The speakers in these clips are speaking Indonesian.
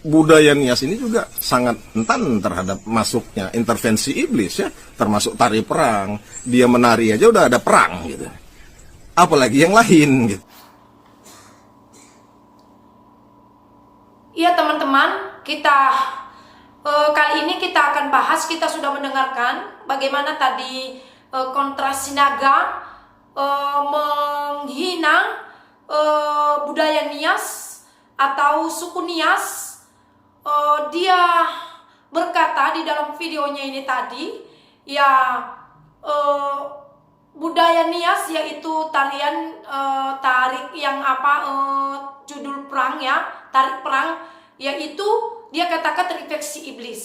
budaya Nias ini juga sangat rentan terhadap masuknya intervensi iblis ya, termasuk tari perang. Dia menari aja udah ada perang gitu. Apalagi yang lain gitu. Iya teman-teman, kali ini kita akan bahas, kita sudah mendengarkan bagaimana tadi kontra sinaga menghina budaya Nias atau suku Nias. Dia berkata di dalam videonya ini tadi, ya budaya Nias yaitu tarian tarik yang judul perang ya, tarik perang, yaitu dia katakan terinfeksi iblis.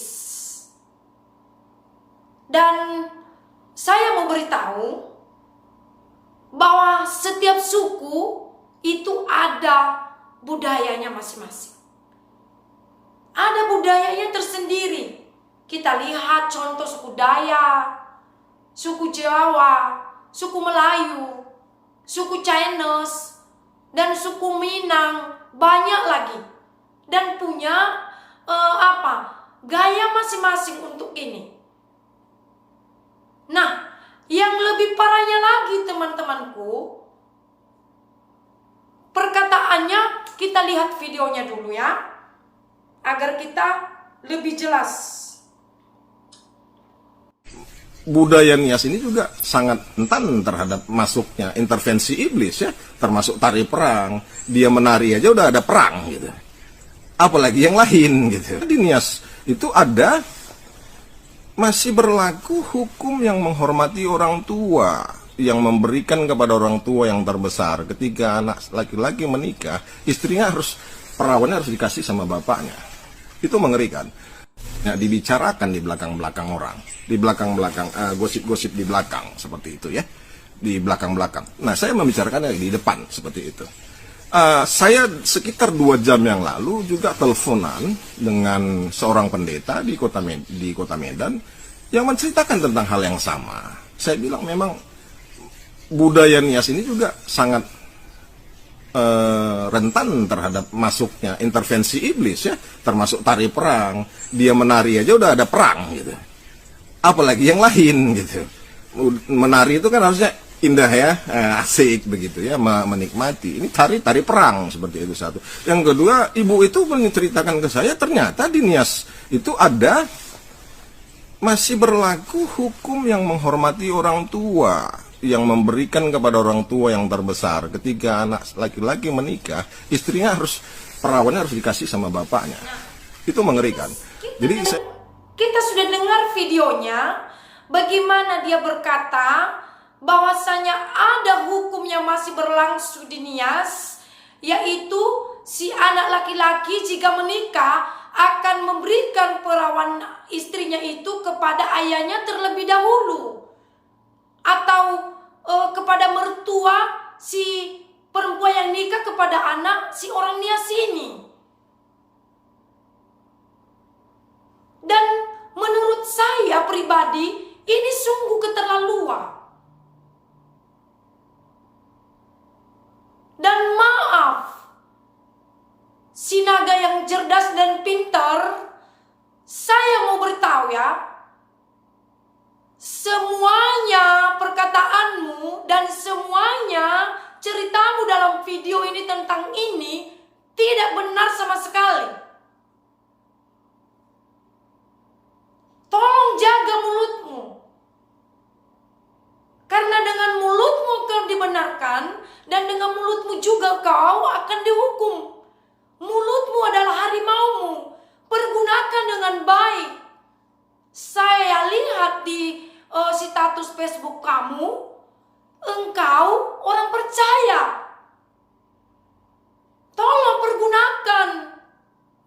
Dan saya mau beritahu bahwa setiap suku itu ada budayanya masing-masing. Ada budayanya tersendiri. Kita lihat contoh suku Dayak, suku Jawa, suku Melayu, suku Chinese, dan suku Minang, banyak lagi. Dan punya gaya masing-masing untuk ini. Nah, yang lebih parahnya lagi teman-temanku, perkataannya kita lihat videonya dulu ya, agar kita lebih jelas. Budaya Nias ini juga sangat rentan terhadap masuknya intervensi iblis ya, termasuk tari perang. Dia menari aja udah ada perang gitu. Apalagi yang lain gitu. Di Nias itu ada masih berlaku hukum yang menghormati orang tua, yang memberikan kepada orang tua yang terbesar. Ketika anak laki-laki menikah, istrinya perawannya harus dikasih sama bapaknya. Itu mengerikan. Nah, dibicarakan di belakang-belakang orang, di belakang-belakang gosip-gosip di belakang seperti itu ya, di belakang-belakang. Nah, saya membicarakannya di depan seperti itu. Saya sekitar 2 jam yang lalu juga teleponan dengan seorang pendeta di kota Medan yang menceritakan tentang hal yang sama. Saya bilang memang budaya Nias ini juga sangat rentan terhadap masuknya intervensi iblis ya, termasuk tari perang. Dia menari aja udah ada perang gitu. Apalagi yang lain gitu. Menari itu kan harusnya indah ya, asik begitu ya, menikmati. Ini tari perang seperti itu satu. Yang kedua, ibu itu menceritakan ke saya ternyata di Nias itu ada masih berlaku hukum yang menghormati orang tua, yang memberikan kepada orang tua yang terbesar. Ketika anak laki-laki menikah, istrinya perawannya harus dikasih sama bapaknya. Itu mengerikan. Jadi kita sudah dengar videonya, bagaimana dia berkata bahwasanya ada hukum yang masih berlangsung di Nias, yaitu si anak laki-laki jika menikah akan memberikan perawan istrinya itu kepada ayahnya terlebih dahulu, atau kepada mertua si perempuan yang nikah kepada anak si orang Nias ini. Dan menurut saya pribadi ini sungguh keterlaluan. Dan maaf, sinaga yang cerdas dan pintar, saya mau beritahu ya, semuanya perkataanmu dan semuanya ceritamu dalam video ini tentang ini tidak benar sama sekali. Tolong jaga mulutmu. Karena dengan mulutmu kau dibenarkan dan dengan mulutmu juga kau akan dihukum. Mulutmu adalah harimaumu. Pergunakan dengan baik. Saya lihat di status Facebook kamu, engkau orang percaya. Tolong pergunakan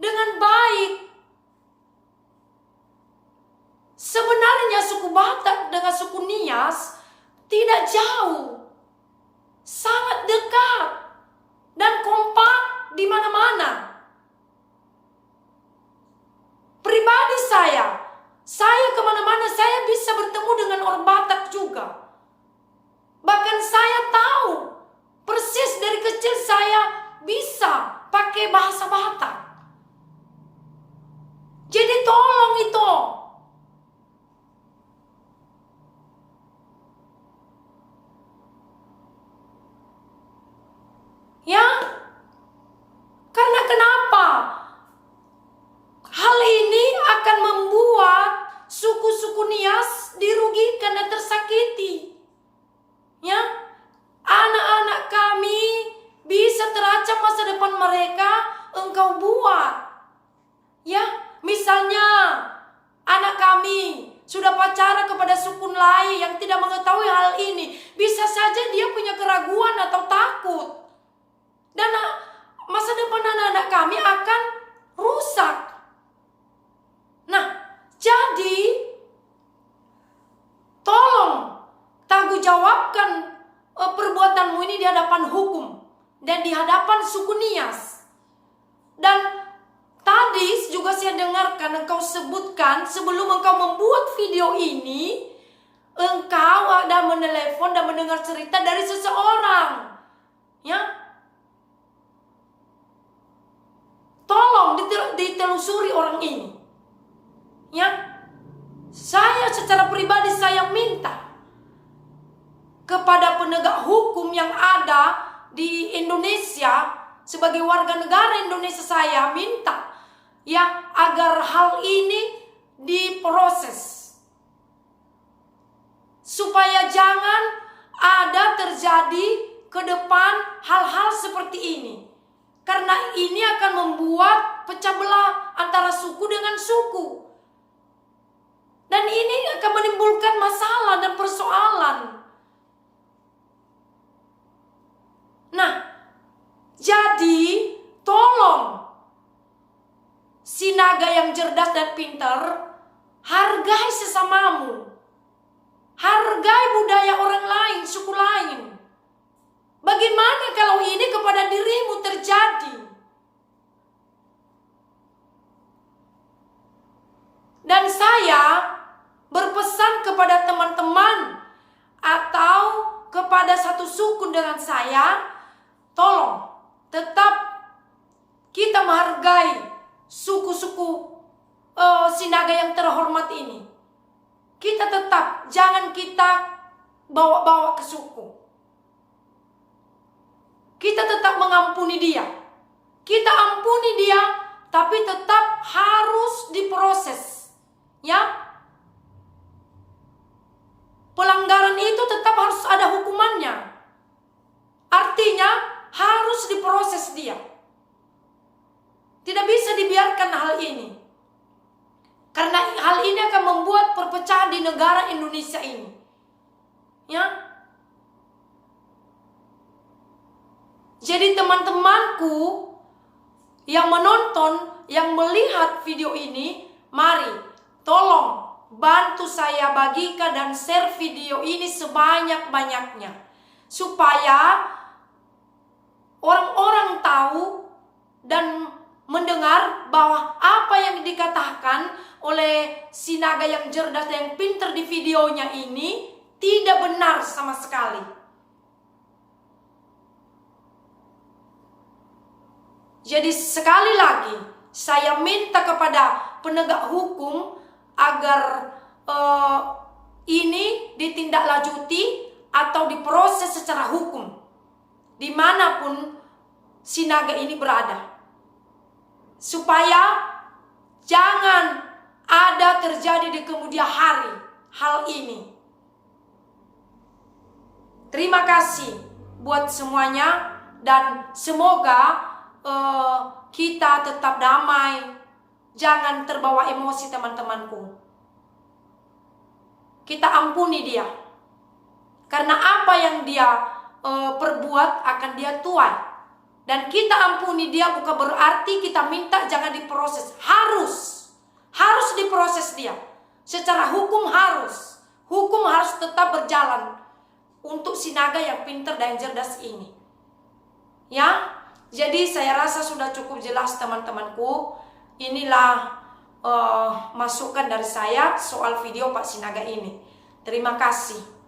dengan baik. Sebenarnya suku Batak dengan suku Nias tidak jauh, sangat dekat dan kompak di mana-mana. Pribadi saya kemana-mana saya bisa bertemu dengan orang Batak juga. Bahkan saya tahu persis dari kecil saya bisa pakai bahasa Batak. membuat. Ya, misalnya anak kami sudah pacaran kepada sukun lain yang tidak mengetahui hal ini. Bisa saja dia punya keraguan atau takut. Dan masa depan anak-anak kami akan rusak. Nah, jadi tolong tanggung jawabkan perbuatanmu ini di hadapan hukum dan di hadapan suku Nias. Dan tadi juga saya dengarkan engkau sebutkan sebelum engkau membuat video ini, engkau ada menelepon dan mendengar cerita dari seseorang. Ya, tolong ditelusuri orang ini. Ya, saya secara pribadi saya minta kepada penegak hukum yang ada di Indonesia, sebagai warga negara Indonesia, saya minta ya agar hal ini diproses, supaya jangan ada terjadi ke depan hal-hal seperti ini, karena ini akan membuat pecah belah antara suku dengan suku, dan ini akan menimbulkan masalah dan persoalan. Nah, jadi tolong si naga yang cerdas dan pintar, hargai sesamamu. Hargai budaya orang lain, suku lain. Bagaimana kalau ini kepada dirimu terjadi? Dan saya berpesan kepada teman-teman atau kepada satu suku dengan saya, tolong tetap kita menghargai suku-suku Sinaga yang terhormat ini. Kita tetap, jangan kita bawa-bawa ke suku. Kita tetap mengampuni dia. Kita ampuni dia, tapi tetap harus diproses. Ya, pelanggaran itu tetap harus ada hukumannya. Artinya harus diproses dia. Tidak bisa dibiarkan hal ini. Karena hal ini akan membuat perpecahan di negara Indonesia ini. Ya. Jadi teman-temanku yang menonton, yang melihat video ini, mari tolong bantu saya bagikan dan share video ini sebanyak-banyaknya, supaya orang-orang tahu dan mendengar bahwa apa yang dikatakan oleh si naga yang cerdas dan yang pintar di videonya ini tidak benar sama sekali. Jadi sekali lagi saya minta kepada penegak hukum agar ini ditindaklanjuti atau diproses secara hukum dimanapun si naga ini berada, supaya jangan ada terjadi di kemudian hari hal ini. Terima kasih buat semuanya, dan semoga kita tetap damai, jangan terbawa emosi teman-temanku. Kita ampuni dia, karena apa yang dia perbuat akan dia tuai. Dan kita ampuni dia bukan berarti kita minta jangan diproses. Harus diproses dia. Secara hukum harus. Hukum harus tetap berjalan untuk si naga yang pintar dan cerdas ini. Ya, jadi saya rasa sudah cukup jelas teman-temanku. Inilah masukan dari saya soal video Pak Sinaga ini. Terima kasih.